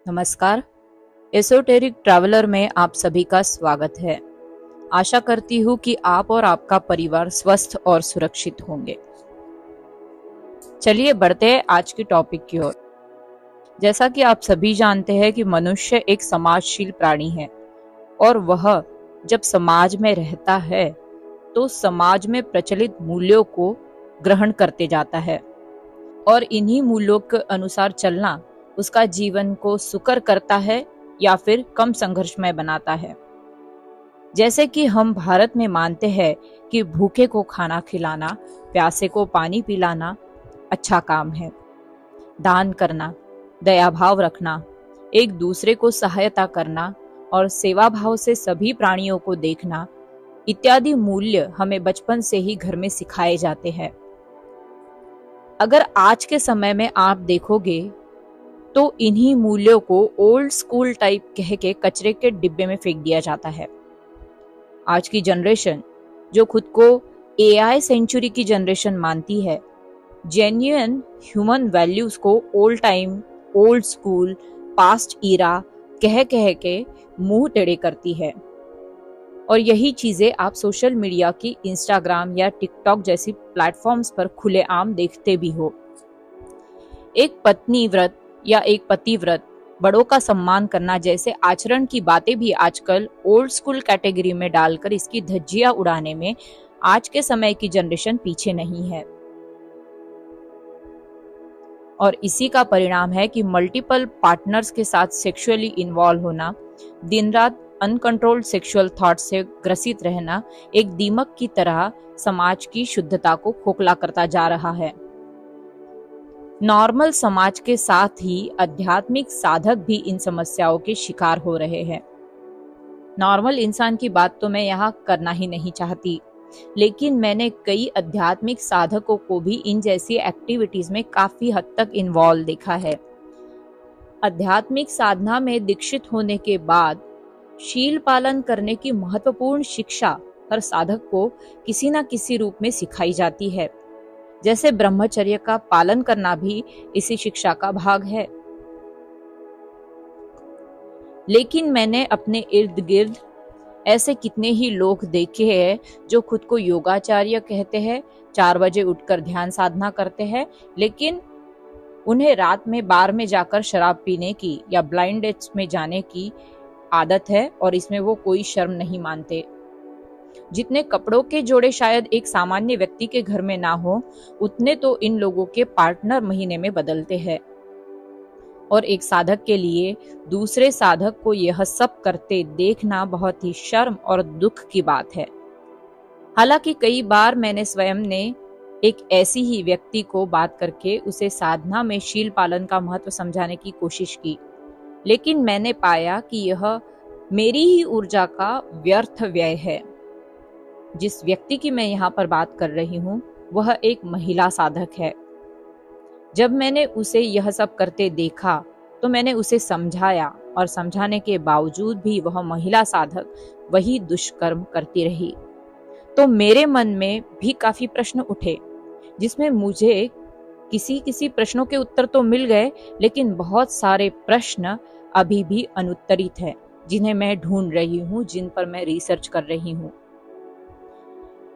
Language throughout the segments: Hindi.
नमस्कार। एसोटेरिक ट्रैवलर में आप सभी का स्वागत है। आशा करती हूँ कि आप और आपका परिवार स्वस्थ और सुरक्षित होंगे। चलिए बढ़ते हैं आज की टॉपिक की ओर। जैसा कि आप सभी जानते हैं कि मनुष्य एक समाजशील प्राणी है और वह जब समाज में रहता है तो समाज में प्रचलित मूल्यों को ग्रहण करते जाता है और इन्हीं मूल्यों के अनुसार चलना उसका जीवन को सुकर करता है या फिर कम संघर्षमय बनाता है। जैसे कि हम भारत में मानते हैं कि भूखे को खाना खिलाना, प्यासे को पानी पिलाना अच्छा काम है। दान करना, दया भाव रखना, एक दूसरे को सहायता करना और सेवा भाव से सभी प्राणियों को देखना इत्यादि मूल्य हमें बचपन से ही घर में सिखाए जाते हैं। अगर आज के समय में आप देखोगे तो इन्हीं मूल्यों को ओल्ड स्कूल टाइप कह के कचरे के डिब्बे में फेंक दिया जाता है। आज की जनरेशन जो खुद को एआई सेंचुरी की जनरेशन मानती है, जेन्युइन ह्यूमन वैल्यूज को old time, old school, past era कह कह के मुंह टेढ़े करती है। और यही चीजें आप सोशल मीडिया की इंस्टाग्राम या टिकटॉक जैसी प्लेटफॉर्म्स पर खुलेआम देखते भी हो। एक पत्नी व्रत या एक पति व्रत, बड़ों का सम्मान करना जैसे आचरण की बातें भी आजकल ओल्ड स्कूल कैटेगरी में डालकर इसकी धज्जियां उड़ाने में आज के समय की जनरेशन पीछे नहीं है। और इसी का परिणाम है कि मल्टीपल पार्टनर्स के साथ सेक्सुअली इन्वॉल्व होना, दिन रात अनकंट्रोल्ड सेक्सुअल थॉट से ग्रसित रहना एक दीमक की तरह समाज की शुद्धता को खोखला करता जा रहा है। नॉर्मल समाज के साथ ही आध्यात्मिक साधक भी इन समस्याओं के शिकार हो रहे हैं। नॉर्मल इंसान की बात तो मैं यहाँ करना ही नहीं चाहती, लेकिन मैंने कई आध्यात्मिक साधकों को भी इन जैसी एक्टिविटीज में काफी हद तक इन्वॉल्व देखा है। आध्यात्मिक साधना में दीक्षित होने के बाद शील पालन करने की महत्वपूर्ण शिक्षा हर साधक को किसी न किसी रूप में सिखाई जाती है। जैसे ब्रह्मचर्य का पालन करना भी इसी शिक्षा का भाग है। लेकिन मैंने अपने इर्द गिर्द ऐसे कितने ही लोग देखे हैं जो खुद को योगाचार्य कहते हैं, 4 बजे उठकर ध्यान साधना करते हैं, लेकिन उन्हें रात में बार में जाकर शराब पीने की या ब्लाइंड डेट्स में जाने की आदत है और इसमें वो कोई शर्म नहीं मानते। जितने कपड़ों के जोड़े शायद एक सामान्य व्यक्ति के घर में ना हो, उतने तो इन लोगों के पार्टनर महीने में बदलते हैं। और एक साधक के लिए दूसरे साधक को यह सब करते देखना बहुत ही शर्म और दुख की बात है। हालांकि कई बार मैंने स्वयं ने एक ऐसी ही व्यक्ति को बात करके उसे साधना में शील पालन का महत्व समझाने की कोशिश की, लेकिन मैंने पाया कि यह मेरी ही ऊर्जा का व्यर्थ व्यय है। जिस व्यक्ति की मैं यहाँ पर बात कर रही हूँ वह एक महिला साधक है। जब मैंने उसे यह सब करते देखा तो मैंने उसे समझाया और समझाने के बावजूद भी वह महिला साधक वही दुष्कर्म करती रही। तो मेरे मन में भी काफी प्रश्न उठे, जिसमें मुझे किसी प्रश्नों के उत्तर तो मिल गए, लेकिन बहुत सारे प्रश्न अभी भी अनुत्तरित है, जिन्हें मैं ढूंढ रही हूँ, जिन पर मैं रिसर्च कर रही हूँ।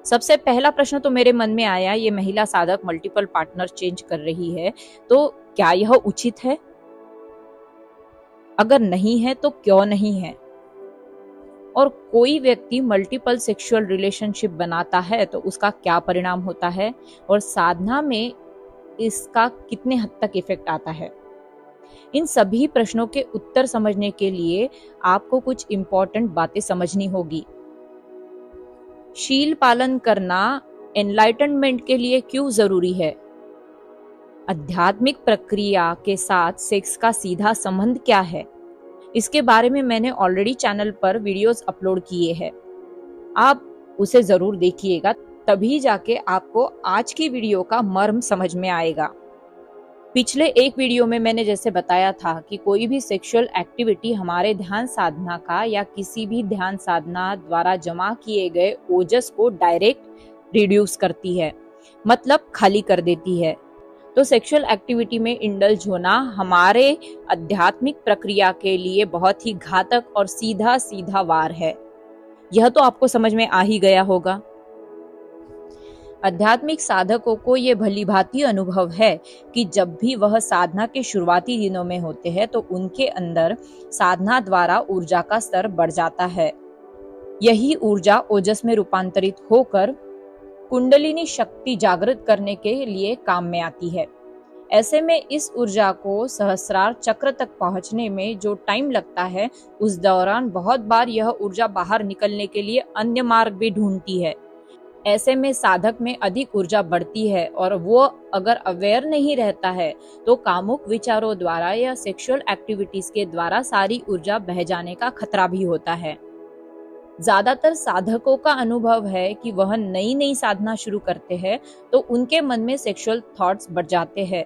सबसे पहला प्रश्न तो मेरे मन में आया, ये महिला साधक मल्टीपल पार्टनर चेंज कर रही है तो क्या यह उचित है? अगर नहीं है तो क्यों नहीं है? और कोई व्यक्ति मल्टीपल सेक्सुअल रिलेशनशिप बनाता है तो उसका क्या परिणाम होता है और साधना में इसका कितने हद तक इफेक्ट आता है? इन सभी प्रश्नों के उत्तर समझने के लिए आपको कुछ इंपॉर्टेंट बातें समझनी होगी। शील पालन करना एनलाइटनमेंट के लिए क्यों जरूरी है? आध्यात्मिक प्रक्रिया के साथ सेक्स का सीधा संबंध क्या है? इसके बारे में मैंने ऑलरेडी चैनल पर वीडियोस अपलोड किए हैं, आप उसे जरूर देखिएगा, तभी जाके आपको आज की वीडियो का मर्म समझ में आएगा। पिछले एक वीडियो में मैंने जैसे बताया था कि कोई भी सेक्सुअल एक्टिविटी हमारे ध्यान साधना का या किसी भी ध्यान साधना द्वारा जमा किए गए ओजस को डायरेक्ट रिड्यूस करती है, मतलब खाली कर देती है। तो सेक्सुअल एक्टिविटी में इंडल्ज होना हमारे आध्यात्मिक प्रक्रिया के लिए बहुत ही घातक और सीधा सीधा वार है। यह तो आपको समझ में आ ही गया होगा। आध्यात्मिक साधकों को ये भलीभांति अनुभव है कि जब भी वह साधना के शुरुआती दिनों में होते हैं तो उनके अंदर साधना द्वारा ऊर्जा का स्तर बढ़ जाता है। यही ऊर्जा ओजस में रूपांतरित होकर कुंडलिनी शक्ति जागृत करने के लिए काम में आती है। ऐसे में इस ऊर्जा को सहस्रार चक्र तक पहुंचने में जो टाइम लगता है, उस दौरान बहुत बार यह ऊर्जा बाहर निकलने के लिए अन्य मार्ग भी ढूंढती है। ऐसे में साधक में अधिक ऊर्जा बढ़ती है और वो अगर अवेयर नहीं रहता है तो कामुक विचारों द्वारा या सेक्सुअल एक्टिविटीज के द्वारा सारी ऊर्जा बह जाने का खतरा भी होता है। ज्यादातर साधकों का अनुभव है कि वह नई नई साधना शुरू करते हैं तो उनके मन में सेक्सुअल थॉट्स बढ़ जाते हैं,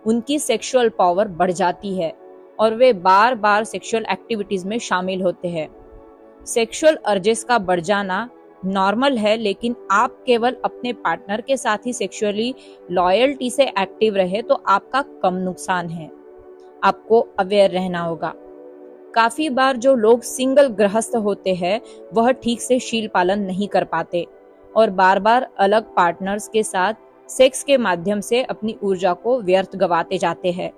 उनकी सेक्सुअल पावर बढ़ जाती है और वे बार बार सेक्सुअल एक्टिविटीज में शामिल होते हैं। सेक्सुअल अर्जेस का बढ़ जाना नॉर्मल है, लेकिन आप केवल अपने पार्टनर के साथ ही सेक्सुअली लॉयल्टी से एक्टिव रहे तो आपका कम नुकसान है। आपको अवेयर रहना होगा। काफी बार जो लोग सिंगल गृहस्थ होते हैं वह ठीक से शील पालन नहीं कर पाते और बार बार अलग पार्टनर्स के साथ सेक्स के माध्यम से अपनी ऊर्जा को व्यर्थ गवाते जाते हैं।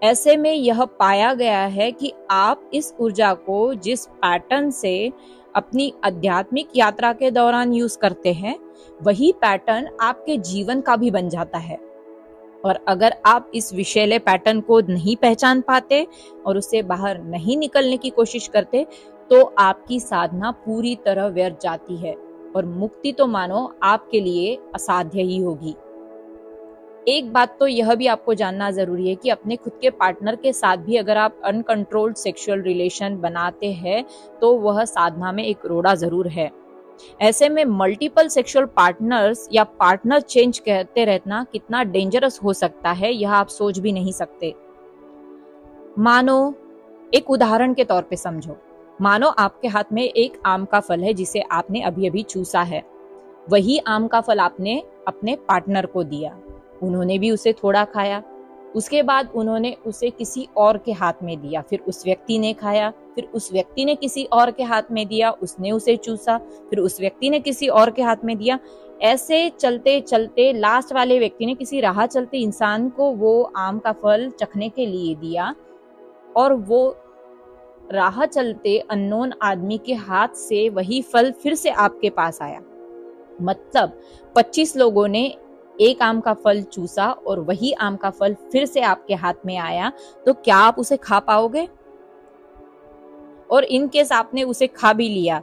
ऐसे में यह पाया गया है कि आप इस ऊर्जा को जिस पैटर्न से अपनी आध्यात्मिक यात्रा के दौरान यूज करते हैं, वही पैटर्न आपके जीवन का भी बन जाता है। और अगर आप इस विषैले पैटर्न को नहीं पहचान पाते और उससे बाहर नहीं निकलने की कोशिश करते तो आपकी साधना पूरी तरह व्यर्थ जाती है और मुक्ति तो मानो आपके लिए असाध्य ही होगी। एक बात तो यह भी आपको जानना जरूरी है कि अपने खुद के पार्टनर के साथ भी अगर आप अनकंट्रोल्ड सेक्सुअल रिलेशन बनाते हैं तो वह साधना में एक रोड़ा जरूर है। ऐसे में मल्टीपल सेक्सुअल पार्टनर्स या पार्टनर चेंज कहते रहना कितना डेंजरस हो सकता है, यह आप सोच भी नहीं सकते। मानो एक उदाहरण के तौर पे समझो, मानो आपके हाथ में एक आम का फल है जिसे आपने अभी अभी चूसा है। वही आम का फल आपने अपने पार्टनर को दिया, उन्होंने भी उसे थोड़ा खाया, उसके बाद उन्होंने उसे किसी और के हाथ में दिया, फिर उस व्यक्ति ने खाया, फिर उस व्यक्ति ने किसी और के हाथ में दिया, उसने उसे चूसा, फिर उस व्यक्ति ने किसी और के हाथ में दिया। ऐसे चलते चलते लास्ट वाले व्यक्ति ने किसी राह चलते इंसान को वो आम का फल चखने के लिए दिया और वो राह चलते अननोन आदमी के हाथ से वही फल फिर से आपके पास आया। मतलब 25 लोगों ने एक आम का फल चूसा और वही आम का फल फिर से आपके हाथ में आया, तो क्या आप उसे खा पाओगे? और इन केस आपने उसे खा भी लिया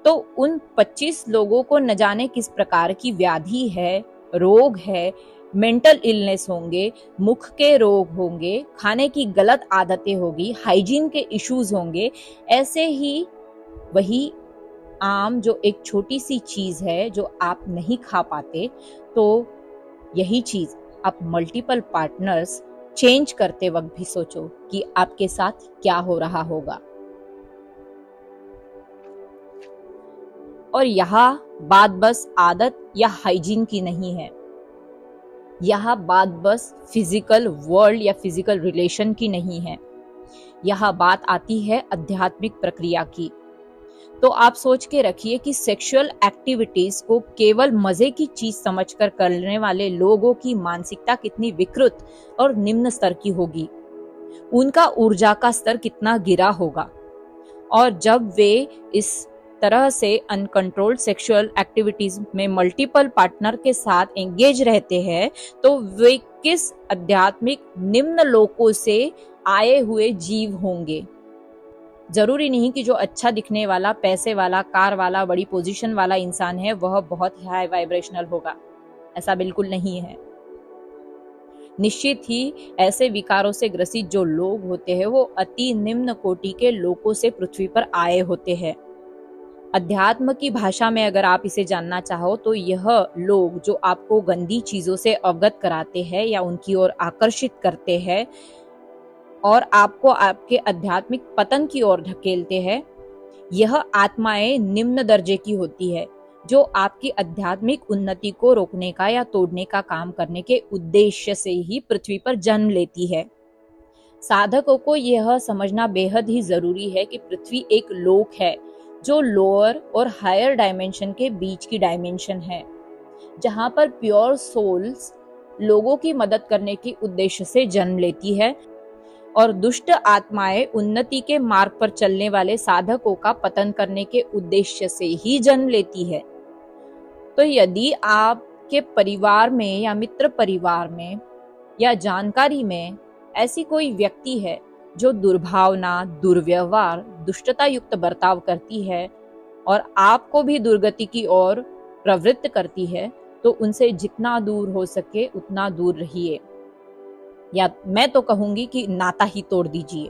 तो उन 25 लोगों को न जाने किस प्रकार की व्याधि है, रोग है, मेंटल इलनेस होंगे, मुख के रोग होंगे, खाने की गलत आदतें होगी, हाइजीन के इश्यूज होंगे। ऐसे ही वही आम जो एक छोटी सी चीज है जो आप नहीं खा पाते, तो यही चीज आप मल्टीपल पार्टनर्स चेंज करते वक्त भी सोचो कि आपके साथ क्या हो रहा होगा। और यह बात बस आदत या हाइजीन की नहीं है, यह बात बस फिजिकल वर्ल्ड या फिजिकल रिलेशन की नहीं है, यह बात आती है आध्यात्मिक प्रक्रिया की। तो आप सोच के रखिए कि सेक्सुअल एक्टिविटीज को केवल मजे की चीज समझकर करने वाले लोगों की मानसिकता कितनी विकृत और निम्न स्तर की होगी, उनका ऊर्जा का स्तर कितना गिरा होगा। और जब वे इस तरह से अनकंट्रोल्ड सेक्सुअल एक्टिविटीज में मल्टीपल पार्टनर के साथ एंगेज रहते हैं तो वे किस आध्यात्मिक निम्न लोकों से आए हुए जीव होंगे। जरूरी नहीं कि जो अच्छा दिखने वाला, पैसे वाला, कार वाला, बड़ी पोजीशन वाला इंसान है वह बहुत हाई वाइब्रेशनल होगा, ऐसा बिल्कुल नहीं है। निश्चित ही ऐसे विकारों से ग्रसित जो लोग होते हैं वो अति निम्न कोटि के लोकों से पृथ्वी पर आए होते हैं। अध्यात्म की भाषा में अगर आप इसे जानना चाहो तो यह लोग जो आपको गंदी चीजों से अवगत कराते हैं या उनकी ओर आकर्षित करते हैं और आपको आपके आध्यात्मिक पतन की ओर ढकेलते हैं, यह आत्माएं निम्न दर्जे की होती है। जो आपकी आध्यात्मिक उन्नति को रोकने का या तोड़ने का काम करने के उद्देश्य से ही पृथ्वी पर जन्म लेती है। साधकों को यह समझना बेहद ही जरूरी है कि पृथ्वी एक लोक है जो लोअर और हायर डायमेंशन के बीच की डायमेंशन है, जहां पर प्योर सोल्स लोगों की मदद करने के उद्देश्य से जन्म लेती है और दुष्ट आत्माएं उन्नति के मार्ग पर चलने वाले साधकों का पतन करने के उद्देश्य से ही जन्म लेती है। तो यदि आपके परिवार में या मित्र परिवार में या जानकारी में ऐसी कोई व्यक्ति है जो दुर्भावना, दुर्व्यवहार, दुष्टता युक्त बर्ताव करती है और आपको भी दुर्गति की ओर प्रवृत्त करती है, तो उनसे जितना दूर हो सके उतना दूर रहिए, या मैं तो कहूंगी कि नाता ही तोड़ दीजिए।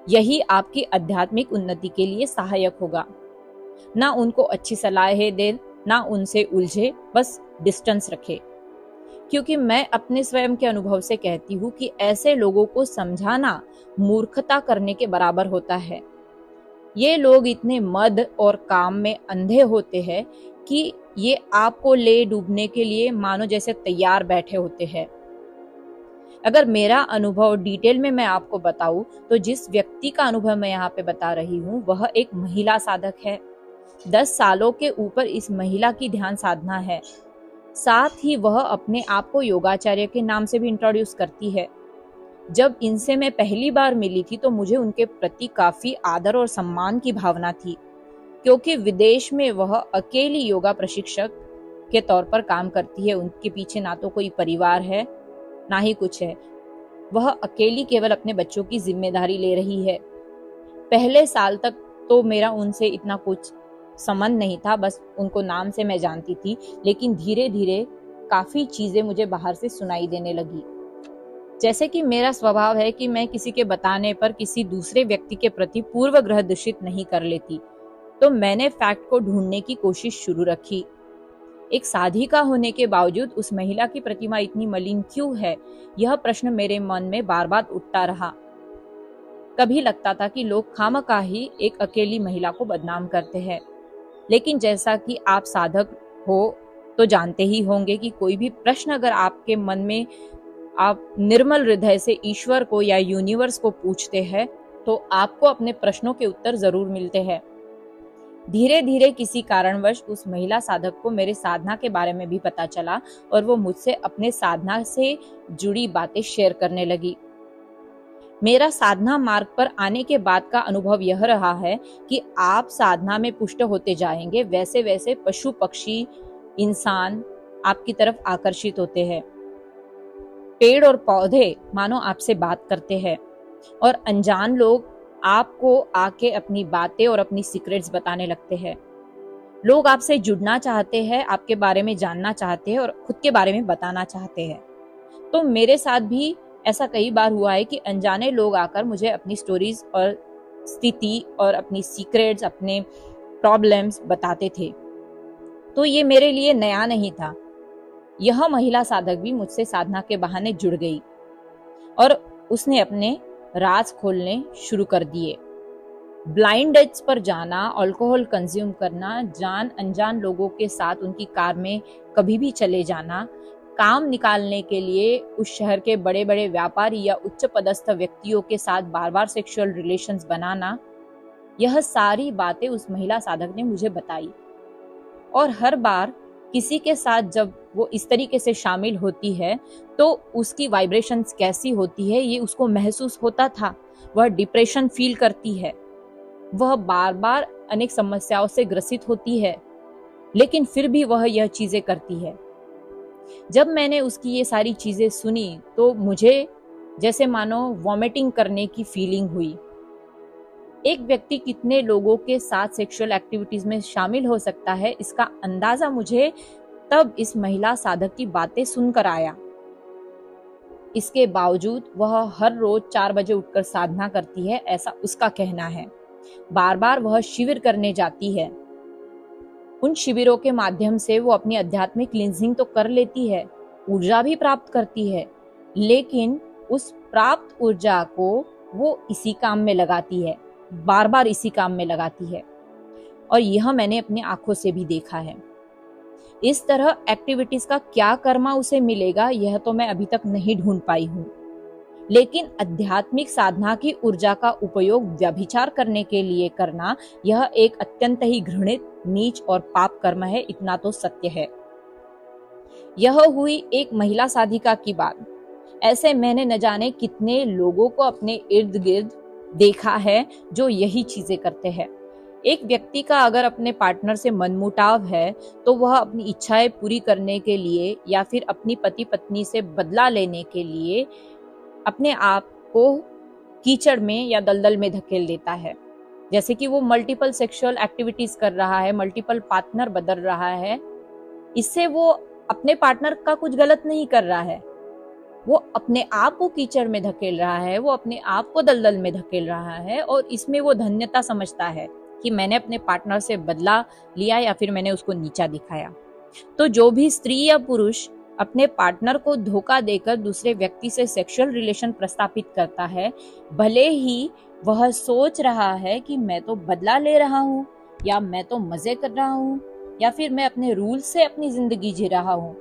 यही आपकी आध्यात्मिक उन्नति के लिए सहायक होगा। ना उनको अच्छी सलाहें दे, ना उनसे उलझे, बस डिस्टेंस रखे। क्योंकि मैं अपने स्वयं के अनुभव से कहती हूँ कि ऐसे लोगों को समझाना मूर्खता करने के बराबर होता है। ये लोग इतने मद और काम में अंधे होते हैं कि ये आपको ले डूबने के लिए मानो जैसे तैयार बैठे होते हैं। अगर मेरा अनुभव डिटेल में मैं आपको बताऊं, तो जिस व्यक्ति का अनुभव मैं यहाँ पे बता रही हूँ वह एक महिला साधक है। 10 सालों के ऊपर इस महिला की ध्यान साधना है। साथ ही वह अपने आप को योगाचार्य के नाम से भी इंट्रोड्यूस करती है। जब इनसे मैं पहली बार मिली थी तो मुझे उनके प्रति काफी आदर और सम्मान की भावना थी, क्योंकि विदेश में वह अकेली योगा प्रशिक्षक के तौर पर काम करती है। उनके पीछे ना तो कोई परिवार है ना ही कुछ है। वह अकेली केवल अपने बच्चों की जिम्मेदारी ले रही है। पहले साल तक तो मेरा उनसे इतना कुछ संबंध नहीं था, बस उनको नाम से मैं जानती थी। लेकिन धीरे धीरे काफी चीजें मुझे बाहर से सुनाई देने लगी। जैसे कि मेरा स्वभाव है कि मैं किसी के बताने पर किसी दूसरे व्यक्ति के प्रति पूर्व ग्रह दूषित नहीं कर लेती, तो मैंने फैक्ट को ढूंढने की कोशिश शुरू रखी। एक साधिका होने के बावजूद उस महिला की प्रतिमा इतनी मलिन क्यों है, यह प्रश्न मेरे मन में बार बार उठता रहा। कभी लगता था कि लोग खामखा ही एक अकेली महिला को बदनाम करते हैं, लेकिन जैसा कि आप साधक हो तो जानते ही होंगे कि कोई भी प्रश्न अगर आपके मन में आप निर्मल हृदय से ईश्वर को या यूनिवर्स को पूछते हैं, तो आपको अपने प्रश्नों के उत्तर जरूर मिलते हैं। धीरे धीरे किसी कारणवश उस महिला साधक को मेरे साधना के बारे में भी पता चला और वो मुझसे अपने साधना से जुड़ी बातें शेयर करने लगी। मेरा साधना मार्ग पर आने के बाद का अनुभव यह रहा है कि आप साधना में पुष्ट होते जाएंगे, वैसे वैसे पशु पक्षी इंसान आपकी तरफ आकर्षित होते हैं। पेड़ और पौधे मानो आपसे बात करते हैं और अनजान लोग आपको आके अपनी बातें और अपनी सीक्रेट्स बताने लगते हैं। लोग आपसे जुड़ना चाहते हैं, आपके बारे में जानना चाहते हैं और खुद के बारे में बताना चाहते हैं। तो मेरे साथ भी ऐसा कई बार हुआ है कि अनजाने लोग आकर मुझे अपनी स्टोरीज और स्थिति और अपनी सीक्रेट्स, अपने प्रॉब्लम्स बताते थे। तो ये मेरे लिए नया नहीं था। यह महिला साधक भी मुझसे साधना के बहाने जुड़ गई और उसने अपने राज खोलने शुरू कर दिए। ब्लाइंड डेट्स पर जाना, अल्कोहल कंज्यूम करना, जान अनजान लोगों के साथ उनकी कार में कभी भी चले जाना, काम निकालने के लिए उस शहर के बड़े बड़े व्यापारी या उच्च पदस्थ व्यक्तियों के साथ बार बार सेक्सुअल रिलेशंस बनाना, यह सारी बातें उस महिला साधक ने मुझे बताई। और हर बार किसी के साथ जब वो इस तरीके से शामिल होती है तो उसकी वाइब्रेशंस कैसी होती है ये उसको महसूस होता था। वह डिप्रेशन फील करती है, वह बार बार अनेक समस्याओं से ग्रसित होती है, लेकिन फिर भी वह यह चीजें करती है। जब मैंने उसकी ये सारी चीजें सुनी तो मुझे जैसे मानो वॉमिटिंग करने की फीलिंग हुई। एक व्यक्ति कितने लोगों के साथ सेक्सुअल एक्टिविटीज में शामिल हो सकता है, इसका अंदाजा मुझे तब इस महिला साधक की बातें सुनकर आया। इसके बावजूद वह हर रोज 4 बजे उठकर साधना करती है, ऐसा उसका कहना है। बार बार वह शिविर करने जाती है। उन शिविरों के माध्यम से वो अपनी आध्यात्मिक क्लींजिंग तो कर लेती है, ऊर्जा भी प्राप्त करती है, लेकिन उस प्राप्त ऊर्जा को वो इसी काम में लगाती है, बार बार इसी काम में लगाती है। और यह मैंने अपनी आंखों से भी देखा है। इस तरह एक्टिविटीज का क्या कर्मा उसे मिलेगा यह तो मैं अभी तक नहीं ढूंढ पाई हूँ, लेकिन आध्यात्मिक साधना की ऊर्जा का उपयोग व्यभिचार करने के लिए करना यह एक अत्यंत ही घृणित, नीच और पाप कर्म है, इतना तो सत्य है। यह हुई एक महिला साधिका की बात। ऐसे मैंने न जाने कितने लोगों को अपने इर्द गिर्द देखा है जो यही चीजें करते हैं। एक व्यक्ति का अगर अपने पार्टनर से मनमुटाव है तो वह अपनी इच्छाएं पूरी करने के लिए या फिर अपनी पति पत्नी से बदला लेने के लिए अपने आप को कीचड़ में या दलदल में धकेल देता है। जैसे कि वो मल्टीपल सेक्सुअल एक्टिविटीज कर रहा है, मल्टीपल पार्टनर बदल रहा है। इससे वो अपने पार्टनर का कुछ गलत नहीं कर रहा है, वो अपने आप को कीचड़ में धकेल रहा है, वो अपने आप को दलदल में धकेल रहा है और इसमें वो धन्यता समझता है कि मैंने अपने पार्टनर से बदला लिया या फिर मैंने उसको नीचा दिखाया। तो जो भी स्त्री या पुरुष अपने पार्टनर को धोखा देकर दूसरे व्यक्ति से सेक्सुअल रिलेशन प्रस्तापित करता है, भले ही वह सोच रहा है कि मैं तो बदला ले रहा हूँ या मैं तो मजे कर रहा हूँ या फिर मैं अपने रूल से अपनी जिंदगी जी रहा हूँ,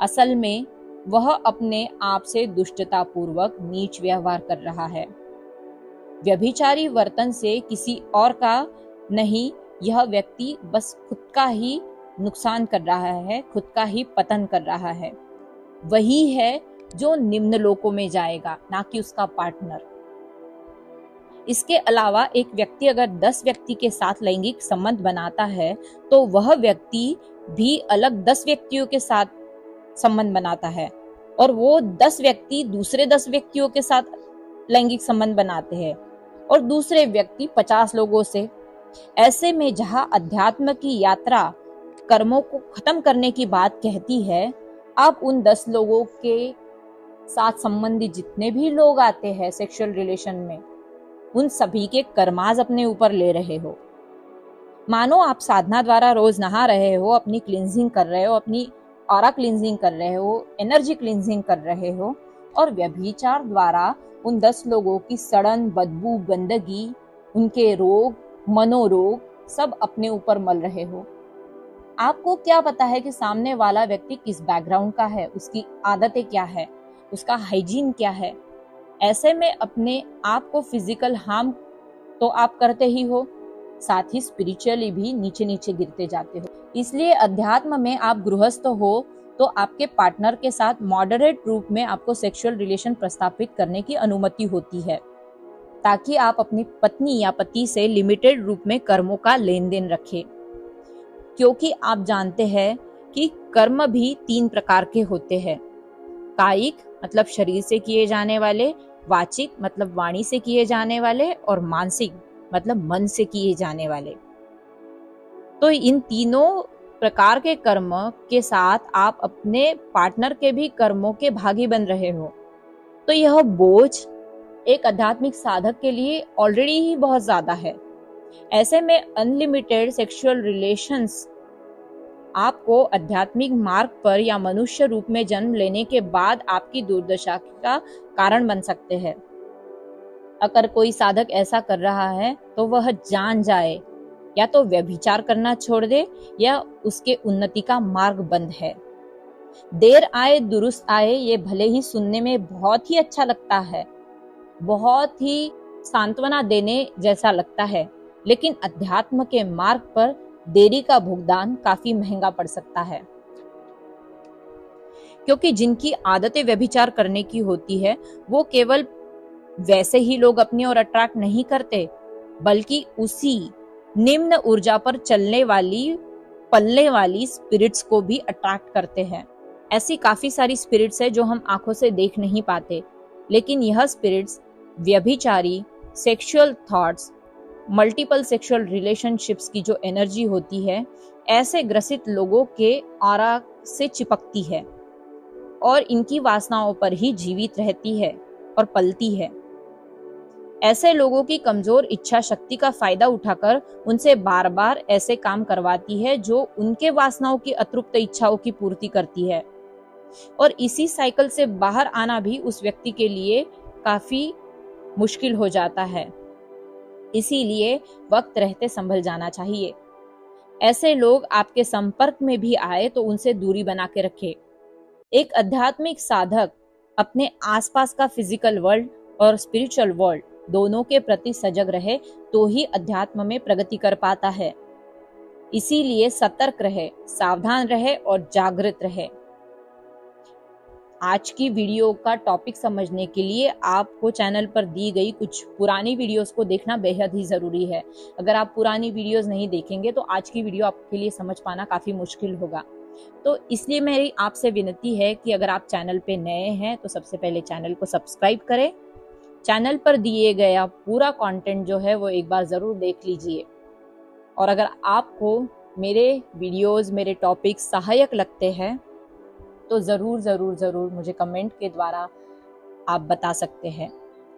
असल में वह अपने आप से दुष्टता पूर्वक नीच व्यवहार कर रहा है। व्यभिचारी वर्तन से किसी और का नहीं, यह व्यक्ति बस खुद का ही नुकसान कर रहा है, खुद का ही पतन कर रहा है। वही है जो निम्न लोकों में जाएगा, ना कि उसका पार्टनर। इसके अलावा एक व्यक्ति अगर 10 व्यक्ति के साथ लैंगिक संबंध बनाता है तो वह व्यक्ति भी अलग 10 व्यक्तियों के साथ संबंध बनाता है और वो 10 व्यक्ति दूसरे 10 व्यक्तियों के साथ लैंगिक संबंध बनाते हैं और दूसरे व्यक्ति 50 लोगों से। ऐसे में जहां अध्यात्म की यात्रा कर्मों को खत्म करने की बात कहती है, आप उन 10 लोगों के साथ संबंधित जितने भी लोग आते हैं सेक्सुअल रिलेशन में, उन सभी के कर्माज अपने ऊपर ले रहे हो। मानो आप साधना द्वारा रोज नहा रहे हो, अपनी क्लींजिंग कर रहे हो, अपनी ऑरा क्लींजिंग कर रहे हो, एनर्जी क्लींजिंग कर रहे हो और व्यभिचार द्वारा उन 10 लोगों की सड़न, बदबू, गंदगी, उनके रोग, मनोरोग सब अपने ऊपर मल रहे हो। आपको क्या पता है कि सामने वाला व्यक्ति किस बैकग्राउंड का है, उसकी आदतें क्या है, उसका हाइजीन क्या है। ऐसे में अपने आप को फिजिकल हार्म तो आप करते ही हो, साथ ही स्पिरिचुअली भी नीचे नीचे गिरते जाते हो। इसलिए अध्यात्म में आप गृहस्थ हो तो आपके पार्टनर के साथ मॉडरेट रूप में आपको सेक्सुअल रिलेशन प्रस्तापित करने की अनुमति होती है, ताकि आप अपनी पत्नी या पति से लिमिटेड रूप में कर्मों का लेन देन रखें। क्योंकि आप जानते हैं कि कर्म भी 3 प्रकार के होते हैं। कायिक मतलब शरीर से किए जाने वाले, वाचिक मतलब वाणी से किए जाने वाले और मानसिक मतलब मन से किए जाने वाले। तो इन तीनों प्रकार के कर्म के साथ आप अपने पार्टनर के भी कर्मों के भागी बन रहे हो। तो यह बोझ एक आध्यात्मिक साधक के लिए ऑलरेडी ही बहुत ज्यादा है। ऐसे में अनलिमिटेड सेक्सुअल रिलेशंस आपको आध्यात्मिक मार्ग पर या मनुष्य रूप में जन्म लेने के बाद आपकी दुर्दशा का कारण बन सकते हैं। अगर कोई साधक ऐसा कर रहा है तो वह जान जाए, या तो व्यभिचार करना छोड़ दे या उसके उन्नति का मार्ग बंद है। देर आए दुरुस्त आए, ये भले ही सुनने में बहुत ही अच्छा लगता है, बहुत ही सांत्वना देने जैसा लगता है, लेकिन अध्यात्म के मार्ग पर देरी का भुगतान काफी महंगा पड़ सकता है। क्योंकि जिनकी आदतें व्यभिचार करने की होती है वो केवल वैसे ही लोग अपनी ओर अट्रैक्ट नहीं करते, बल्कि उसी निम्न ऊर्जा पर चलने वाली पलने वाली स्पिरिट्स को भी अट्रैक्ट करते हैं। ऐसी काफी सारी स्पिरिट्स है जो हम आंखों से देख नहीं पाते, लेकिन यह स्पिरिट्स व्यभिचारी, sexual thoughts, multiple sexual relationships की जो एनर्जी होती है, ऐसे ग्रसित लोगों के ऑरा से चिपकती है और इनकी वासनाओं पर ही जीवित रहती है और पलती है। ऐसे लोगों की कमजोर इच्छा शक्ति का फायदा उठाकर उनसे बार बार ऐसे काम करवाती है जो उनके वासनाओं की अतृप्त इच्छाओं की पूर्ति करती है, और इसी साइकिल से बाहर आना भी उस व्यक्ति के लिए काफी मुश्किल हो जाता है। इसीलिए वक्त रहते संभल जाना चाहिए। ऐसे लोग आपके संपर्क में भी आए तो उनसे दूरी बना के रखें। एक आध्यात्मिक साधक अपने आसपास का फिजिकल वर्ल्ड और स्पिरिचुअल वर्ल्ड दोनों के प्रति सजग रहे तो ही अध्यात्म में प्रगति कर पाता है। इसीलिए सतर्क रहे, सावधान रहे और जागृत रहे। आज की वीडियो का टॉपिक समझने के लिए आपको चैनल पर दी गई कुछ पुरानी वीडियोस को देखना बेहद ही जरूरी है। अगर आप पुरानी वीडियोस नहीं देखेंगे तो आज की वीडियो आपके लिए समझ पाना काफी मुश्किल होगा। तो इसलिए मेरी आपसे विनती है कि अगर आप चैनल पे नए हैं तो सबसे पहले चैनल को सब्सक्राइब करें। चैनल पर दिए गया पूरा कंटेंट जो है वो एक बार जरूर देख लीजिए। और अगर आपको मेरे वीडियोस, मेरे टॉपिक सहायक लगते हैं तो जरूर जरूर जरूर मुझे कमेंट के द्वारा आप बता सकते हैं।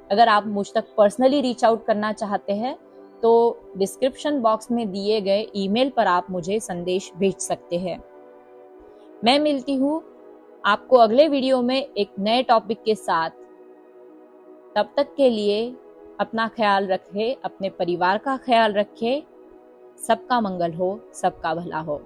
अगर आप मुझ तक पर्सनली रीच आउट करना चाहते हैं तो डिस्क्रिप्शन बॉक्स में दिए गए ईमेल पर आप मुझे संदेश भेज सकते हैं। मैं मिलती हूँ आपको अगले वीडियो में एक नए टॉपिक के साथ। तब तक के लिए अपना ख्याल रखें, अपने परिवार का ख्याल रखें। सबका मंगल हो, सबका भला हो।